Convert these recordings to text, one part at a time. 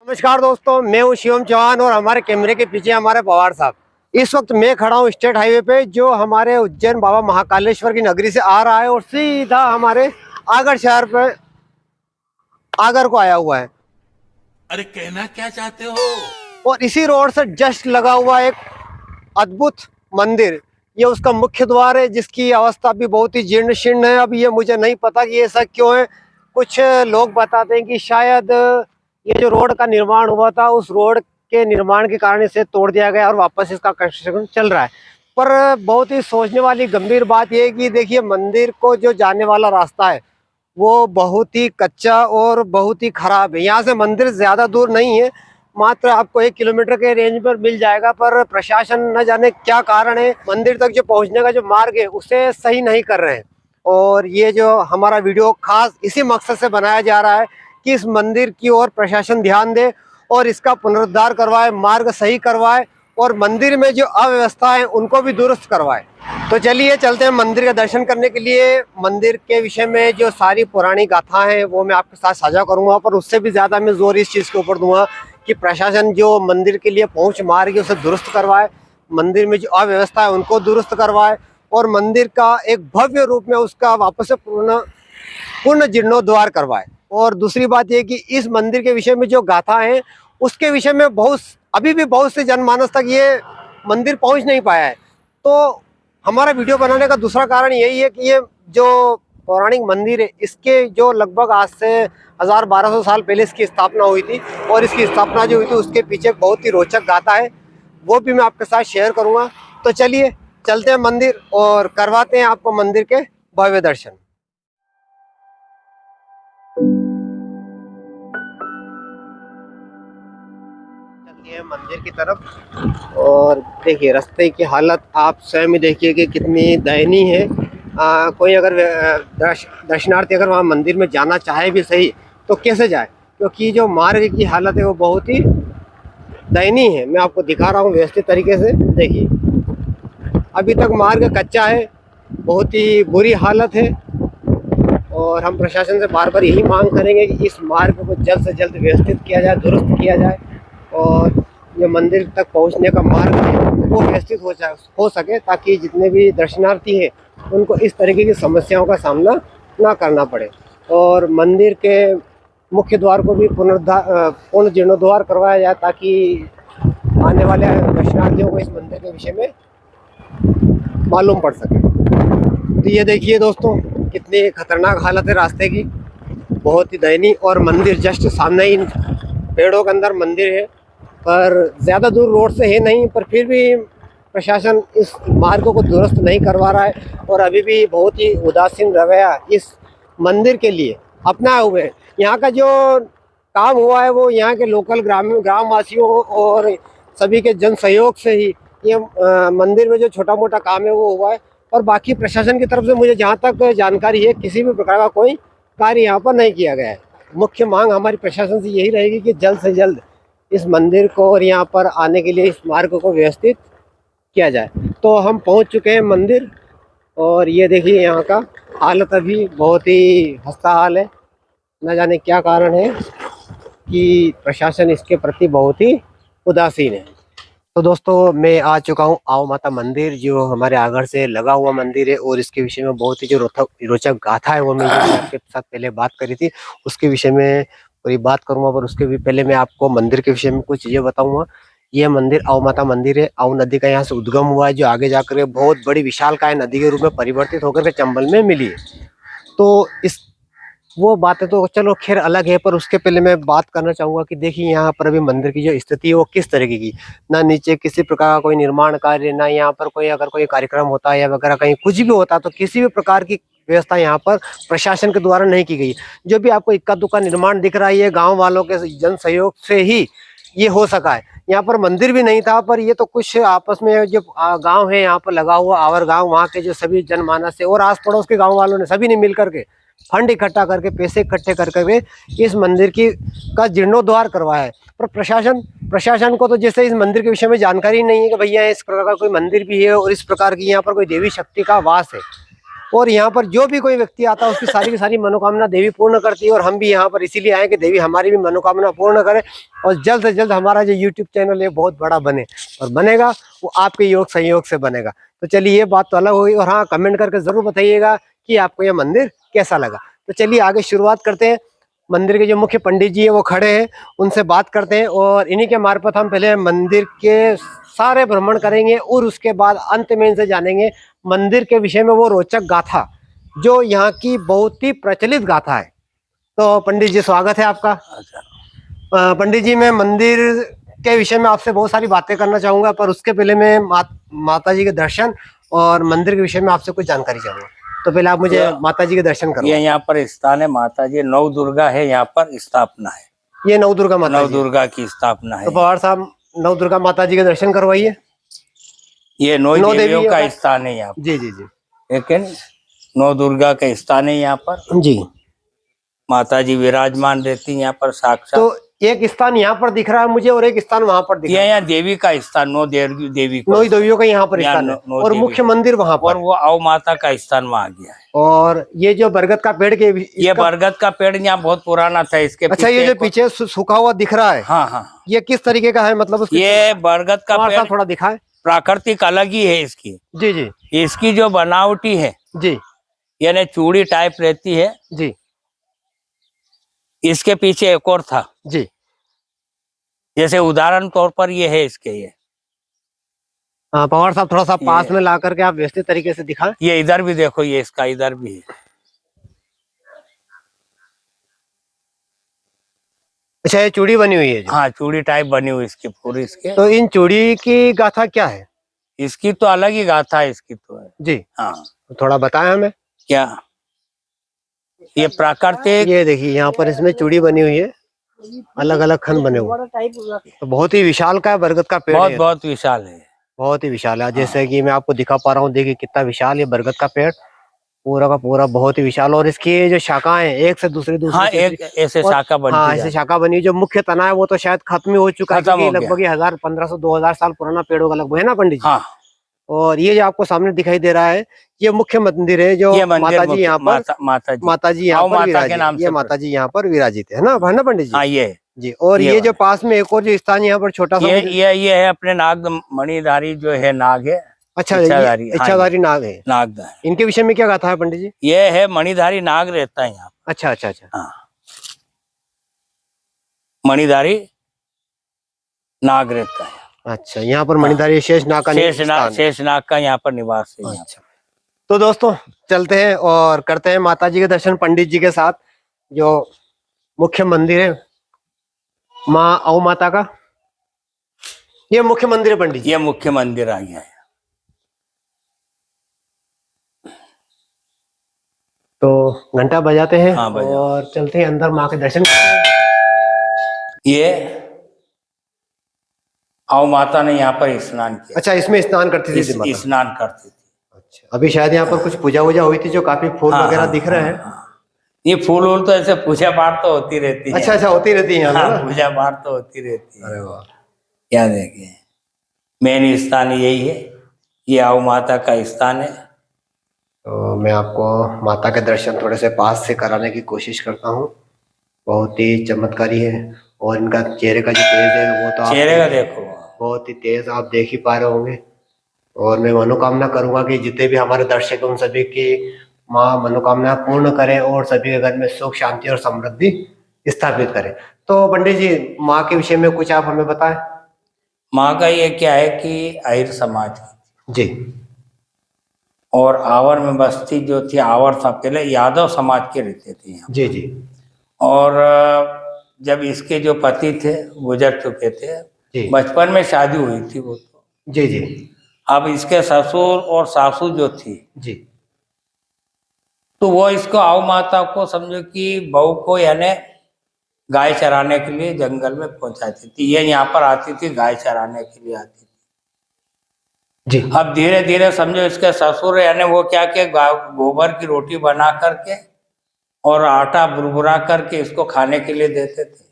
नमस्कार दोस्तों, मैं हूं शिवम चौहान और हमारे कैमरे के पीछे हमारे पवार साहब। इस वक्त मैं खड़ा हूं स्टेट हाईवे पे, जो हमारे उज्जैन बाबा महाकालेश्वर की नगरी से आ रहा है और सीधा हमारे आगर शहर पे आगर को आया हुआ है। अरे कहना क्या चाहते हो? और इसी रोड से जस्ट लगा हुआ एक अद्भुत मंदिर, ये उसका मुख्य द्वार है, जिसकी अवस्था भी बहुत ही जीर्ण शीर्ण है। अब ये मुझे नहीं पता कि ऐसा क्यों है। कुछ लोग बताते हैं कि शायद ये जो रोड का निर्माण हुआ था, उस रोड के निर्माण के कारण इसे तोड़ दिया गया और वापस इसका कंस्ट्रक्शन चल रहा है। पर बहुत ही सोचने वाली गंभीर बात यह है कि देखिए, मंदिर को जो जाने वाला रास्ता है वो बहुत ही कच्चा और बहुत ही खराब है। यहाँ से मंदिर ज़्यादा दूर नहीं है, मात्र आपको 1 किलोमीटर के रेंज पर मिल जाएगा। पर प्रशासन न जाने क्या कारण है, मंदिर तक जो पहुँचने का जो मार्ग है उसे सही नहीं कर रहे हैं। और ये जो हमारा वीडियो खास इसी मकसद से बनाया जा रहा है कि इस मंदिर की ओर प्रशासन ध्यान दे और इसका पुनरुद्धार करवाए, मार्ग सही करवाए और मंदिर में जो अव्यवस्था है उनको भी दुरुस्त करवाए। तो चलिए चलते हैं मंदिर का दर्शन करने के लिए। मंदिर के विषय में जो सारी पुरानी गाथा है वो मैं आपके साथ साझा करूंगा, पर उससे भी ज़्यादा मैं जोर इस चीज़ के ऊपर दूंगा कि प्रशासन जो मंदिर के लिए पहुंच मार्ग है उसे दुरुस्त करवाए, मंदिर में जो अव्यवस्था है उनको दुरुस्त करवाए और मंदिर का एक भव्य रूप में उसका वापस से पूर्ण जीर्णोद्धार करवाए। और दूसरी बात यह कि इस मंदिर के विषय में जो गाथा है उसके विषय में अभी भी बहुत से जनमानस तक ये मंदिर पहुंच नहीं पाया है। तो हमारा वीडियो बनाने का दूसरा कारण यही है कि ये जो पौराणिक मंदिर है, इसके जो लगभग आज से 1000-1200 साल पहले इसकी स्थापना हुई थी और इसकी स्थापना जो हुई थी उसके पीछे बहुत ही रोचक गाथा है, वो भी मैं आपके साथ शेयर करूँगा। तो चलिए चलते हैं मंदिर और करवाते हैं आपको मंदिर के भव्य दर्शन। चलिए मंदिर की तरफ। और देखिए रास्ते की हालत आप स्वयं ही देखिए कि कितनी दयनीय है। कोई अगर दर्शनार्थी अगर वहाँ मंदिर में जाना चाहे भी सही तो कैसे जाए, क्योंकि जो मार्ग की हालत है वो बहुत ही दयनीय है। मैं आपको दिखा रहा हूँ व्यवस्थित तरीके से। देखिए अभी तक मार्ग कच्चा है, बहुत ही बुरी हालत है और हम प्रशासन से बार बार यही मांग करेंगे कि इस मार्ग को जल्द से जल्द व्यवस्थित किया जाए, दुरुस्त किया जाए और ये मंदिर तक पहुंचने का मार्ग है वो व्यवस्थित हो सके, ताकि जितने भी दर्शनार्थी हैं उनको इस तरीके की समस्याओं का सामना ना करना पड़े। और मंदिर के मुख्य द्वार को भी पूर्ण जीर्णोद्धार करवाया जाए, ताकि आने वाले दर्शनार्थियों को इस मंदिर के विषय में मालूम पड़ सके। तो ये देखिए दोस्तों, कितनी खतरनाक हालत है रास्ते की, बहुत ही दयनीय। और मंदिर जस्ट सामने ही पेड़ों के अंदर मंदिर है, पर ज़्यादा दूर रोड से है नहीं, पर फिर भी प्रशासन इस मार्ग को दुरुस्त नहीं करवा रहा है और अभी भी बहुत ही उदासीन रवैया इस मंदिर के लिए अपनाए हुए हैं। यहाँ का जो काम हुआ है वो यहाँ के लोकल ग्रामवासियों और सभी के जन सहयोग से ही ये मंदिर में जो छोटा मोटा काम है वो हुआ है। और बाकी प्रशासन की तरफ से मुझे जहाँ तक जानकारी है किसी भी प्रकार का कोई कार्य यहाँ पर नहीं किया गया है। मुख्य मांग हमारी प्रशासन से यही रहेगी कि जल्द से जल्द इस मंदिर को और यहाँ पर आने के लिए इस मार्ग को व्यवस्थित किया जाए। तो हम पहुँच चुके हैं मंदिर और ये देखिए यहाँ का हालत अभी बहुत ही खस्ता हाल है। न जाने क्या कारण है कि प्रशासन इसके प्रति बहुत ही उदासीन है। तो दोस्तों मैं आ चुका हूँ आओ माता मंदिर, जो हमारे आगर से लगा हुआ मंदिर है और इसके विषय में बहुत ही जो रोचक गाथा है वो मैं आपके साथ पहले बात करी थी, उसके विषय में पूरी बात करूंगा। पर उसके भी पहले मैं आपको मंदिर के विषय में कुछ चीजें बताऊंगा। ये मंदिर आओ माता मंदिर है। आओ नदी का यहाँ से उद्गम हुआ है, जो आगे जाकर बहुत बड़ी विशालकाय नदी के रूप में परिवर्तित होकर के चंबल में मिली है। तो इस वो बातें तो चलो खैर अलग है, पर उसके पहले मैं बात करना चाहूँगा कि देखिए यहाँ पर अभी मंदिर की जो स्थिति है वो किस तरीके की, ना नीचे किसी प्रकार का कोई निर्माण कार्य, ना यहाँ पर कोई अगर कोई कार्यक्रम होता है या वगैरह कहीं कुछ भी होता तो किसी भी प्रकार की व्यवस्था यहाँ पर प्रशासन के द्वारा नहीं की गई। जो भी आपको इक्का दुक्का निर्माण दिख रहा है ये गाँव वालों के जन सहयोग से ही ये हो सका है। यहाँ पर मंदिर भी नहीं था, पर ये तो कुछ आपस में जो गाँव है यहाँ पर लगा हुआ आवर गाँव, वहाँ के जो सभी जनमानस है और आस पड़ोस के गाँव वालों ने सभी ने मिल करके फंड इकट्ठा करके पैसे इकट्ठे करके इस मंदिर का जीर्णोद्धार करवाया है। पर प्रशासन को तो जैसे इस मंदिर के विषय में जानकारी नहीं है कि भैया इस प्रकार का कोई मंदिर भी है और इस प्रकार की यहाँ पर कोई देवी शक्ति का वास है। और यहाँ पर जो भी कोई व्यक्ति आता है उसकी सारी की सारी मनोकामना देवी पूर्ण करती है। और हम भी यहाँ पर इसीलिए आए कि देवी हमारी भी मनोकामना पूर्ण करे और जल्द से जल्द हमारा जो यूट्यूब चैनल है बहुत बड़ा बने, और बनेगा वो आपके योग सहयोग से बनेगा। तो चलिए ये बात तो अलग होगी। और हाँ, कमेंट करके जरूर बताइएगा कि आपको ये मंदिर कैसा लगा। तो चलिए आगे शुरुआत करते हैं। मंदिर के जो मुख्य पंडित जी है वो खड़े हैं, उनसे बात करते हैं और इन्हीं के मार्फत हम पहले मंदिर के सारे भ्रमण करेंगे और उसके बाद अंत में इनसे जानेंगे मंदिर के विषय में वो रोचक गाथा जो यहाँ की बहुत ही प्रचलित गाथा है। तो पंडित जी स्वागत है आपका। पंडित जी, मैं मंदिर के विषय में आपसे बहुत सारी बातें करना चाहूंगा, पर उसके पहले मैं माता जी के दर्शन और मंदिर के विषय में आपसे कुछ जानकारी चाहूंगा। तो पहले आप मुझे माता जी के दर्शन करो। ये यहाँ पर स्थान है, माता जी नव दुर्गा है, यहाँ पर स्थापना है। ये नव दुर्गा माता, नव दुर्गा की स्थापना है। तो पवार साहब नव दुर्गा माता जी के दर्शन करवाइए। ये नौ देवियों का स्थान है यहाँ पर। जी जी जी, लेकिन नौ दुर्गा का स्थान है यहाँ पर जी। माता जी विराजमान रहती है यहाँ पर साक्षात। तो एक स्थान यहाँ पर दिख रहा है मुझे और एक स्थान वहाँ पर दिख रहा है। यहाँ देवी का स्थान, नौ देवी नौ देवियों का यहाँ पर स्थान है और मुख्य मंदिर वहाँ पर, और वो अव माता का स्थान वहाँ गया है। और ये जो बरगद का पेड़ के ये बरगद का पेड़ यहाँ बहुत पुराना था। इसके अच्छा, ये जो पीछे सूखा हुआ दिख रहा है, हाँ हाँ, ये किस तरीके का है? मतलब ये बरगद का पेड़ थोड़ा दिखाए। प्राकृतिक अलग ही है इसकी। जी जी, इसकी जो बनावटी है जी, यानी चूड़ी टाइप रहती है जी। इसके पीछे एक और था जी, जैसे उदाहरण तौर पर ये है इसके। ये हाँ पवार साहब, थोड़ा सा पास में ला करके आप व्यवस्थित तरीके से दिखाएं। ये इधर भी देखो, ये इसका इधर भी है। अच्छा, ये चूड़ी बनी हुई है जो? हाँ, चूड़ी टाइप बनी हुई इसकी पूरी। इसके तो इन चूड़ी की गाथा क्या है? इसकी तो अलग ही गाथा है इसकी तो है। जी हाँ, तो थोड़ा बताएं हमें। क्या ये प्राकृतिक, ये देखिए यहाँ पर इसमें चूड़ी बनी हुई है, अलग अलग खंड बने हुए, तो बहुत ही विशाल का है बरगद का पेड़। बहुत विशाल है, बहुत ही विशाल है। जैसे कि मैं आपको दिखा पा रहा हूँ, देखिए कितना विशाल ये बरगद का पेड़, पूरा का पूरा बहुत ही विशाल। और इसकी जो शाखाएं एक से दूसरी हाँ, एक ऐसे शाखा बनी। हाँ, ऐसे शाखा बनी। जो मुख्य तना है वो तो शायद खत्म ही हो चुका है, लगभग 1500-2000 साल पुराना पेड़ होगा लगभग, है ना पंडित जी? हाँ। और ये जो आपको सामने दिखाई दे रहा है ये मुख्य मंदिर है जो माता जी यहाँ पर, माता जी यहाँ पर विराजित, ये माता जी यहाँ पर विराजित है ना पंडित जी? हाँ, ये जी। और ये जो पास में एक और जो स्थान यहाँ पर छोटा सा, ये है अपने नाग मणिधारी जो है, नाग है। अच्छा, इच्छाधारी नाग है। नाग, इनके विषय में क्या गाथा है पंडित जी? ये है मणिधारी नाग रहता है यहाँ। अच्छा अच्छा अच्छा, हाँ, मणिधारी नाग रहता है। अच्छा, यहाँ पर मणिधारी शेष नाग का यहाँ पर निवास है। अच्छा, तो दोस्तों चलते हैं और करते हैं माता जी के दर्शन पंडित जी के साथ। जो मुख्य मंदिर है माँ अव माता का, ये मुख्य मंदिर है पंडित जी। ये मुख्य मंदिर आ गया है। तो घंटा बजाते हैं। हाँ, और चलते हैं अंदर, माँ के दर्शन करते हैं। ये अव माता ने यहाँ पर स्नान किया। अच्छा, इसमें स्नान करती थी स्नान करती थी। अच्छा, अभी शायद यहाँ पर कुछ पूजा वूजा हुई थी जो काफी फूल वगैरह दिख रहे हैं। ये फूल तो ऐसे पूजा पाठ तो होती रहती है। अच्छा, होती रहती है यहाँ, पूजा पाठ तो होती रहती है। अरे वाह, क्या देखिए, मेन स्थान यही है, ये अव माता का स्थान है। तो मैं आपको माता के दर्शन थोड़े से पास से कराने की कोशिश करता हूँ। बहुत ही चमत्कारी है और इनका चेहरे का जो तेज है वो तो चेहरे का देखो, बहुत ही तेज आप देख ही पा रहे होंगे। और मैं मनोकामना करूंगा कि जितने भी हमारे दर्शक हैं उन सभी की माँ मनोकामना पूर्ण करे और सभी के घर में सुख शांति और समृद्धि स्थापित करे। तो पंडित जी, माँ के विषय में कुछ आप हमें बताएं। माँ का ये क्या है कि आहिर समाज जी, और आवर में बस्ती जो थी, आवर था पहले यादव समाज के रहते थे यहाँ। जी जी। और जब इसके जो पति थे गुजर चुके थे, बचपन में शादी हुई थी वो तो। जी जी। अब इसके ससुर और सासू जो थी जी, तो वो इसको अव माता को समझो कि बहू को यानी गाय चराने के लिए जंगल में पहुंचाती थी। ये यहाँ पर आती थी, गाय चराने के लिए आती थी। जी। अब धीरे धीरे समझो इसके ससुर यानी वो क्या के गोबर की रोटी बना करके और आटा बुरबुरा करके इसको खाने के लिए देते थे।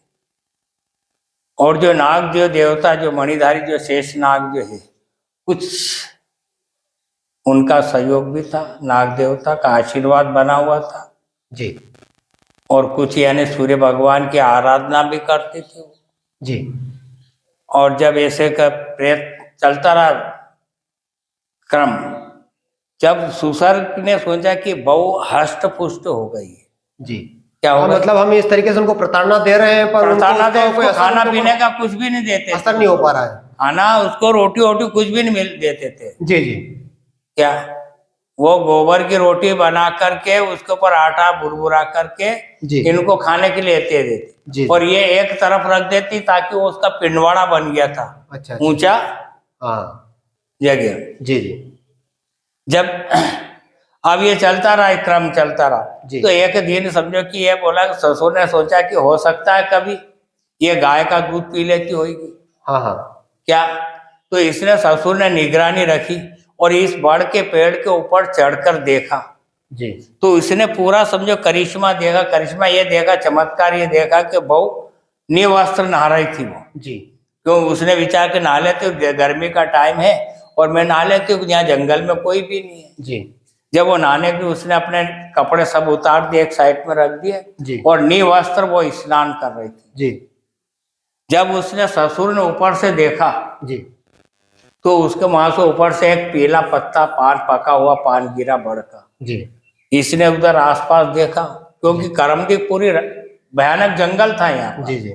और जो नाग, जो देवता, जो मणिधारी, जो शेष नाग जो है, कुछ उनका सहयोग भी था, नाग देवता का आशीर्वाद बना हुआ था जी और कुछ यानी सूर्य भगवान की आराधना भी करते थे। जी। और जब ऐसे का प्रयत्न चलता रहा क्रम, जब सुसर्ग ने सोचा कि बहु हष्ट पुष्ट हो गई है, जी क्या हाँ, होगा, मतलब हम इस तरीके से उनको प्रताड़ना दे रहे हैं पर प्रताड़ना दे, कोई उसको खाना पीने का कुछ भी नहीं देते, असर नहीं हो पा रहा है। खाना उसको रोटी वोटी कुछ भी नहीं मिल देते थे। जी जी। क्या वो गोबर की रोटी बना करके उसके ऊपर आटा बुरबुरा करके जी इनको खाने के लिए दे देते जी। और ये एक तरफ रख देती ताकि वो उसका पिंडवाड़ा बन गया था, अच्छा ऊंचा हाँ जगह। जी जी जब अब ये चलता रहा, क्रम चलता रहा, जी। तो एक दिन समझो कि ये बोला, ससुर ने सोचा कि हो सकता है कभी ये गाय का दूध पी लेती होगी। हाँ हाँ। क्या, तो इसने ससुर ने निगरानी रखी और इस बड़ के पेड़ के ऊपर चढ़कर देखा। जी तो इसने पूरा समझो करिश्मा देखा, करिश्मा ये देखा, चमत्कार ये देखा कि बहू निवस्त्र नहा रही थी वो। जी। क्यों, उसने विचार के नहा लेते हो, गर्मी का टाइम है और मैं नहा लेती हूँ, यहाँ जंगल में कोई भी नहीं है। जी जब वो नहाने की, उसने अपने कपड़े सब उतार दिए, एक साइड में रख दिए जी और निवस्त्र वो स्नान कर रही थी। जी। जब उसने ससुर ने ऊपर से देखा जी तो उसके वहां से ऊपर से एक पीला पत्ता पान, पका हुआ पान गिरा बढ़ का। जी इसने उधर आसपास देखा, क्योंकि करमदी पूरी भयानक जंगल था यहाँ पर। जी जी।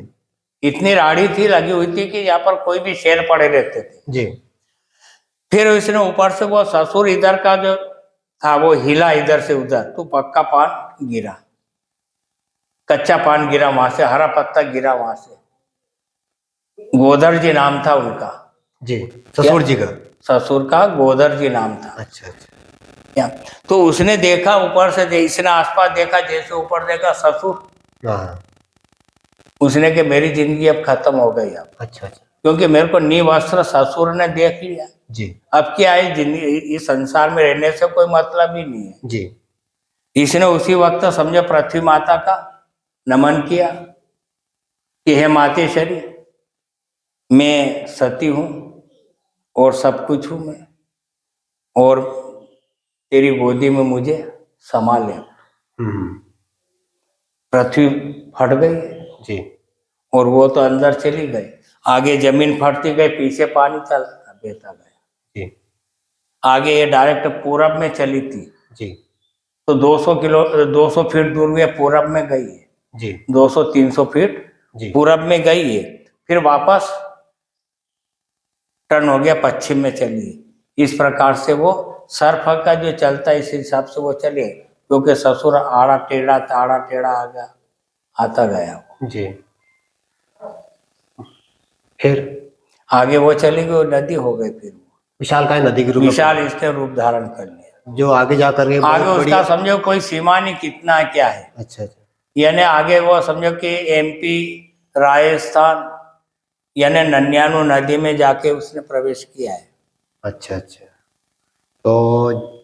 इतनी राड़ी थी लगी हुई थी कि यहाँ पर कोई भी शेर पड़े रहते थे। जी। फिर इसने ऊपर से वो ससुर इधर का जो था वो हिला इधर से उधर, तो पक्का पान गिरा, कच्चा पान गिरा वहां से, हरा पत्ता गिरा वहां से। गोदर जी नाम था उनका। जी ससुर जी का? ससुर का गोदर जी नाम था। अच्छा अच्छा। क्या, तो उसने देखा ऊपर से, इसने आसपास देखा, जैसे ऊपर देखा ससुर, हाँ। उसने कि मेरी जिंदगी अब खत्म हो गई अब, अच्छा अच्छा। क्योंकि मेरे को निवस्त्र ससुर ने देख लिया। जी अब क्या है, जिंदगी इस संसार में रहने से कोई मतलब ही नहीं है। जी। इसने उसी वक्त समझो पृथ्वी माता का नमन किया कि हे मातेश्वरी, मैं सती हूँ और सब कुछ हूँ मैं, और तेरी गोदी में मुझे संभाल ले। पृथ्वी फट गई जी। और वो तो अंदर चली गई, आगे जमीन फटती गई, पीछे पानी चलता बहता गया। जी। आगे ये डायरेक्ट पूरब में चली थी, जी। तो 200 फीट दूर में पूरब में गई है। जी 200-300 फीट जी। पूरब में गई है, फिर वापस टर्न हो गया, पश्चिम में चली। इस प्रकार से वो सर्फ का जो चलता है इस हिसाब से वो चले, क्योंकि ससुर आड़ा टेढ़ा आ गया, आता गया वो। जी। फिर आगे वो चली गई, वो नदी हो गई, फिर विशालकाय नदी के रूप में विशाल इसने रूप धारण कर लिया। जो आगे जाकर के आगे बहुत उसका बड़ी। समझो कोई सीमा नहीं, कितना है क्या है। अच्छा अच्छा। यानी आगे वो समझो कि MP राजस्थान यानी नन्यानू नदी में जाके उसने प्रवेश किया है। अच्छा अच्छा। तो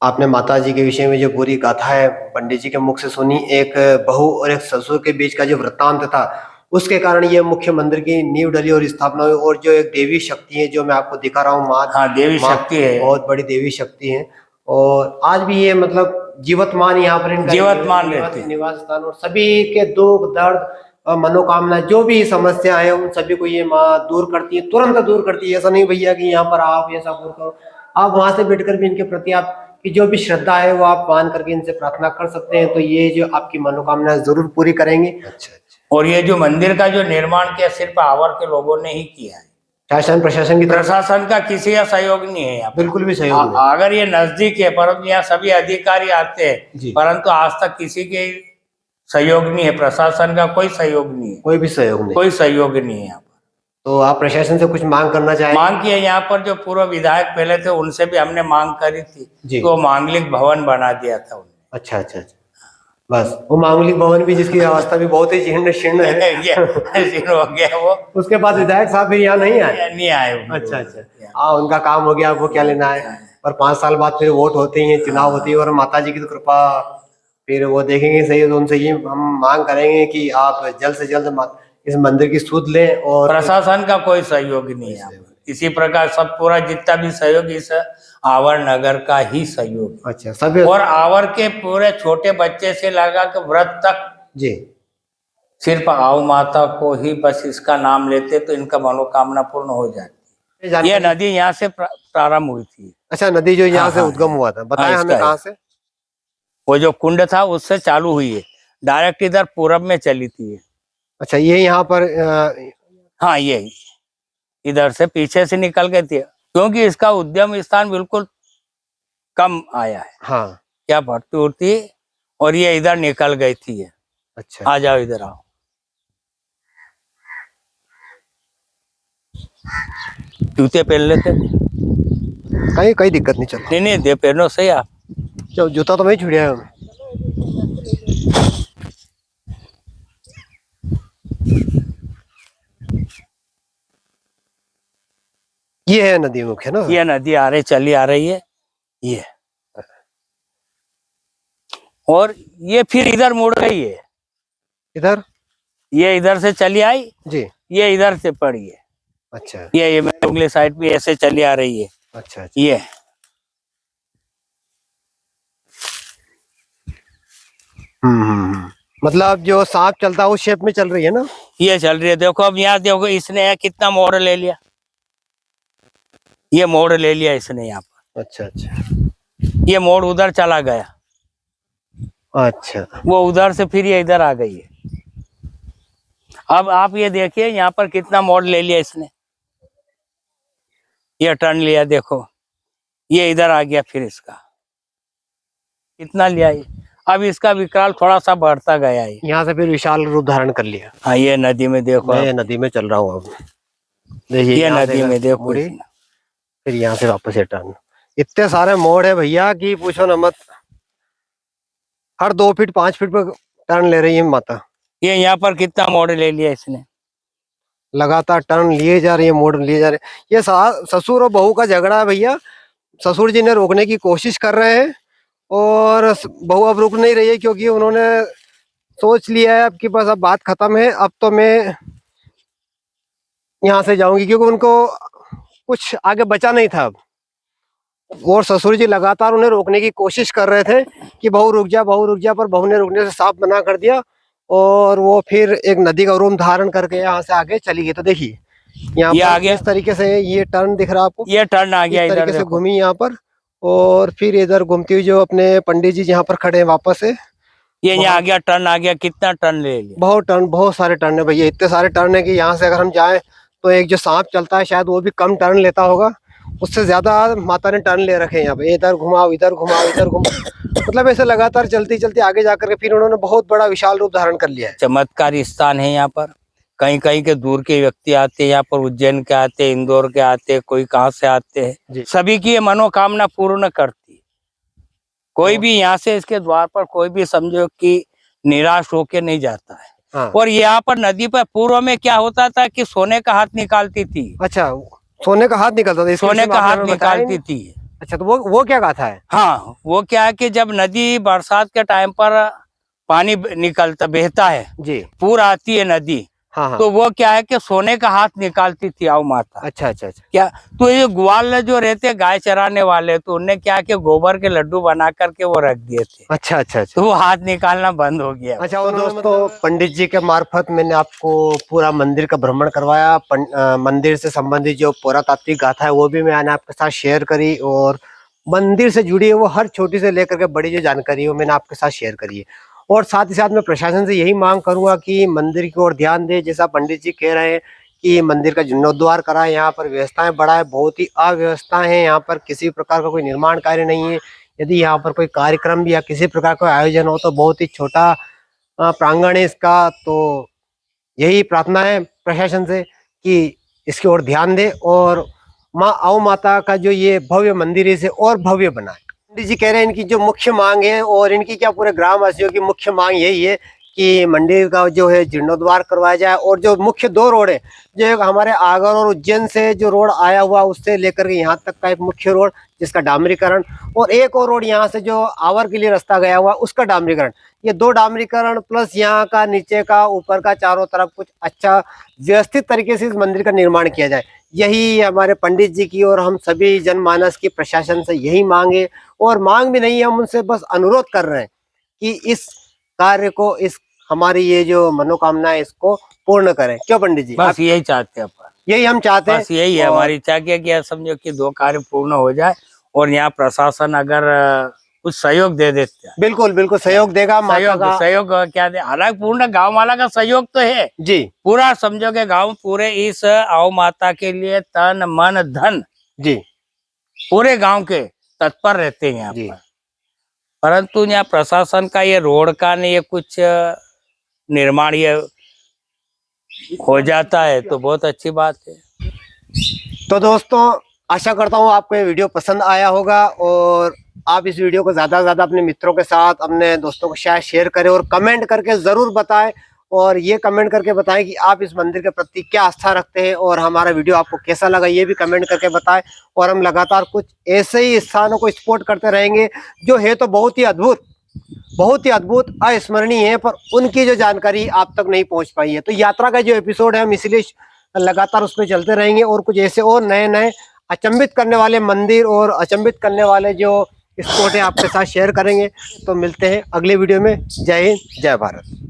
आपने माता जी के विषय में जो पूरी गाथा है पंडित जी के मुख से सुनी, एक बहू और एक ससुर के बीच का जो वृत्तांत था, उसके कारण ये मुख्य मंदिर की नींव डली और स्थापना हुई। और जो एक देवी शक्ति है जो मैं आपको दिखा रहा हूँ, माँ, हाँ, देवी शक्ति है, बहुत बड़ी देवी शक्ति है। और आज भी ये मतलब जीवतमान यहाँ पर इनका जीवतमान रहते हैं, निवास स्थान, और सभी के दुख दर्द मनोकामना जो भी समस्या है उन सभी को ये माँ दूर करती है, तुरंत दूर करती है। ऐसा नहीं भैया कि यहाँ पर आप ऐसा दूर करो, आप वहां से बैठकर भी इनके प्रति आपकी जो भी श्रद्धा है वो आप मान करके इनसे प्रार्थना कर सकते हैं, तो ये जो आपकी मनोकामना जरूर पूरी करेंगे। अच्छा अच्छा। और ये जो मंदिर का जो निर्माण किया सिर्फ आवर के लोगों ने ही किया है, शासन प्रशासन की तरफ प्रशासन का किसी का सहयोग नहीं है यहाँ, बिल्कुल भी सहयोग नहीं। अगर ये नजदीक है, परंतु यहाँ सभी अधिकारी आते हैं, परंतु आज तक किसी के सहयोग नहीं है, प्रशासन का कोई सहयोग नहीं है, कोई भी सहयोग नहीं, कोई सहयोग नहीं है यहाँ पर। तो आप प्रशासन से कुछ मांग करना चाहेंगे? मांग की है, यहाँ पर जो पूर्व विधायक पहले थे उनसे भी हमने मांग करी थी, तो मांगलिक भवन बना दिया था उन्होंने। अच्छा अच्छा अच्छा। बस वो मांगलिक भवन भी जिसकी अवस्था भी बहुत ही जीर्ण शीर्ण है जीर्ण हो गया वो। उसके बाद विधायक साहब भी यहाँ नहीं आए? नहीं आए। अच्छा अच्छा। उनका काम हो गया, वो क्या लेना है। और 5 साल बाद फिर वोट होते ही, चुनाव होती है, और माता जी की तो कृपा फिर वो देखेंगे सही। तो उनसे ये हम मांग करेंगे कि आप जल्द से जल्द इस मंदिर की सूद लें। और प्रशासन का कोई सहयोग नहीं है, इसी प्रकार सब पूरा जितना भी सहयोग इस आवर नगर का ही सहयोग है। अच्छा सब और आवर के पूरे छोटे बच्चे से लगा के वृद्ध तक जी सिर्फ आव माता को ही बस इसका नाम लेते तो इनका मनोकामना पूर्ण हो जाती। ये नदी यहाँ से प्रारंभ हुई थी। अच्छा नदी जो यहाँ से हाँ, उद्गम हुआ था, बताएं हाँ, हमें इसका कहाँ से? वो जो कुंड था उससे चालू हुई है, डायरेक्ट इधर पूरब में चली थी। अच्छा ये यहाँ पर हाँ ये इधर से पीछे से निकल गई थी, क्योंकि इसका उद्यम स्थान बिल्कुल कम आया है। हाँ क्या भर्ती उड़ती और ये इधर निकल गई थी। अच्छा आ जाओ इधर आओ। जूते पहन लेते? कहीं कोई दिक्कत नहीं, चलो नहीं दे पहनो सही आप। चलो जूता तो वही छुड़िया है हमें। ये है नदी मुख्य ना? ये नदी आ रही चली आ रही है ये, और ये फिर इधर मुड़ गई है। इधर ये इधर से चली आई जी, ये इधर से पड़ी है। अच्छा ये अगले साइड भी ऐसे चली आ रही है। अच्छा ये मतलब जो सांप चलता है उस शेप में चल रही है ना? ये चल रही है। देखो अब यहाँ देखो इसने कितना मोड़ ले लिया, ये मोड़ ले लिया इसने यहाँ पर। अच्छा अच्छा ये मोड़ उधर चला गया, अच्छा वो उधर से फिर ये इधर आ गई है। अब आप ये देखिए यहाँ पर कितना मोड़ ले लिया इसने, ये टर्न लिया, देखो ये इधर आ गया, फिर इसका कितना लिया ये। अब इसका विकराल थोड़ा सा बढ़ता गया है, यहाँ से फिर विशाल रूप धारण कर लिया। हाँ ये नदी में देखो, मैं नदी में चल रहा हूँ अब, देखिए ये नदी में देखो मुड़ी, फिर यहाँ से वापस से टर्न। इतने सारे मोड़ है भैया कि पूछो न मत, हर 2 फीट 5 फीट पर टर्न ले रही है माता। ये यहाँ पर कितना मोड़ ले लिया इसने, लगातार टर्न लिए जा रही है, मोड़ लिए जा रहे हैं। ये ससुर और बहू का झगड़ा है भैया। ससुर जी ने रोकने की कोशिश कर रहे हैं और बहू अब रुक नहीं रही है, क्योंकि उन्होंने सोच लिया है अब कि बस अब बात खत्म है, अब तो मैं यहाँ से जाऊंगी, क्योंकि उनको कुछ आगे बचा नहीं था अब। और ससुर जी लगातार उन्हें रोकने की कोशिश कर रहे थे कि बहू रुक जा, बहू रुक जा, पर बहू ने रुकने से साफ मना कर दिया और वो फिर एक नदी का रूप धारण करके यहाँ से आगे चली गई। तो देखिए यहाँ पर आगे इस तरीके से ये टर्न दिख रहा है आपको, ये टर्न आ गया, इस इधर तरीके से देखो। घूमी यहाँ पर और फिर इधर घूमती हुई जो अपने पंडित जी यहाँ पर खड़े हैं वापस से, ये यहाँ आ गया, टर्न आ गया, कितना टर्न ले लिया। बहुत टर्न, बहुत सारे टर्न है भैया, इतने सारे टर्न है कि यहाँ से अगर हम जाएं तो एक जो सांप चलता है शायद वो भी कम टर्न लेता होगा, उससे ज्यादा माता ने टर्न ले रखे हैं यहाँ पे। इधर घुमाओ, इधर घुमाओ, इधर घुमाओ, मतलब ऐसे लगातार चलती चलती आगे जाकर के फिर उन्होंने बहुत बड़ा विशाल रूप धारण कर लिया है। चमत्कारी स्थान है यहाँ पर, कहीं कहीं के दूर के व्यक्ति आते हैं यहाँ पर, उज्जैन के आते हैं, इंदौर के आते हैं, कोई कहाँ से आते हैं, सभी की ये मनोकामना पूर्ण करती है। कोई भी यहाँ से इसके द्वार पर कोई भी समझो कि निराश होके नहीं जाता है। हाँ। और यहाँ पर नदी पर पूर्व में क्या होता था कि सोने का हाथ निकालती थी। अच्छा सोने का हाथ निकलता था, सोने का हाथ निकालती थी। अच्छा तो वो क्या गाथा है? हाँ वो क्या है कि जब नदी बरसात के टाइम पर पानी निकलता बहता है जी, पूर आती है नदी, हाँ हाँ। तो वो क्या है कि सोने का हाथ निकालती थी आओ माता। अच्छा अच्छा अच्छा। क्या तो ये ग्वाल जो रहते गाय चराने वाले, तो उनने क्या कि गोबर के लड्डू बना करके वो रख दिए थे। अच्छा अच्छा अच्छा। तो वो हाथ निकालना बंद हो गया। अच्छा और दोस्तों पंडित जी के मार्फत मैंने आपको पूरा मंदिर का भ्रमण करवाया, मंदिर से संबंधित जो पुरातात्विक गाथा है वो भी मैंने आपके साथ शेयर करी, और मंदिर से जुड़ी है वो हर छोटी से लेकर के बड़ी जो जानकारी है वो मैंने आपके साथ शेयर करी है। और साथ ही साथ मैं प्रशासन से यही मांग करूंगा कि मंदिर की ओर ध्यान दे, जैसा पंडित जी कह रहे हैं कि मंदिर का जीर्णोद्धार कराए, यहाँ पर व्यवस्थाएं बढ़ाए, बहुत ही अव्यवस्था है यहाँ पर, किसी प्रकार का कोई निर्माण कार्य नहीं है। यदि यहाँ पर कोई कार्यक्रम या किसी प्रकार का आयोजन हो तो बहुत ही छोटा प्रांगण है इसका। तो यही प्रार्थना है प्रशासन से कि इसकी ओर ध्यान दे और माँ आओ माता का जो ये भव्य मंदिर है इसे और भव्य बनाए। पंडित जी कह रहे हैं इनकी जो मुख्य मांग है, और इनकी क्या पूरे ग्रामवासियों की मुख्य मांग यही है कि मंदिर का जो है जीर्णोद्धार करवाया जाए, और जो मुख्य 2 रोड है, जो एक हमारे आगर और उज्जैन से जो रोड आया हुआ उससे लेकर के यहाँ तक का एक मुख्य रोड जिसका डामरीकरण, और एक और रोड यहाँ से जो आवर के लिए रास्ता गया हुआ उसका डामरीकरण, ये 2 डामरीकरण प्लस यहाँ का नीचे का ऊपर का चारों तरफ कुछ अच्छा व्यवस्थित तरीके से इस मंदिर का निर्माण किया जाए। यही हमारे पंडित जी की और हम सभी जनमानस की प्रशासन से यही मांगे, और मांग भी नहीं है, हम उनसे बस अनुरोध कर रहे हैं कि इस कार्य को, इस हमारी ये जो मनोकामना है इसको पूर्ण करें। क्यों पंडित जी? बस यही चाहते हैं अपन, यही हम चाहते हैं, बस यही है हमारी इच्छा कि समझो कि 2 कार्य पूर्ण हो जाए, और यहाँ प्रशासन अगर कुछ सहयोग दे देते हैं। बिल्कुल बिल्कुल सहयोग देगा, सहयोग क्या दे, हालांकि पूर्ण गांव वाला का सहयोग तो है जी, पूरा समझो कि गांव पूरे इस आओ माता के लिए तन मन धन जी पूरे गांव के तत्पर रहते हैं यहाँ पर, परंतु यहाँ प्रशासन का ये रोड का नहीं, ये कुछ निर्माण ये हो जाता है तो बहुत अच्छी बात है। तो दोस्तों आशा करता हूँ आपको ये वीडियो पसंद आया होगा, और आप इस वीडियो को ज्यादा से ज्यादा अपने मित्रों के साथ, अपने दोस्तों के साथ शेयर करें, और कमेंट करके जरूर बताएं, और ये कमेंट करके बताएं कि आप इस मंदिर के प्रति क्या आस्था रखते हैं, और हमारा वीडियो आपको कैसा लगा ये भी कमेंट करके बताएं। और हम लगातार कुछ ऐसे ही स्थानों को सपोर्ट करते रहेंगे जो है तो बहुत ही अद्भुत अविस्मरणीय है, पर उनकी जो जानकारी आप तक नहीं पहुंच पाई है। तो यात्रा का जो एपिसोड है हम इसलिए लगातार उस पर चलते रहेंगे, और कुछ ऐसे और नए अचंभित करने वाले मंदिर और अचंभित करने वाले जो स्पॉट है आपके साथ शेयर करेंगे। तो मिलते हैं अगले वीडियो में। जय हिंद, जय भारत।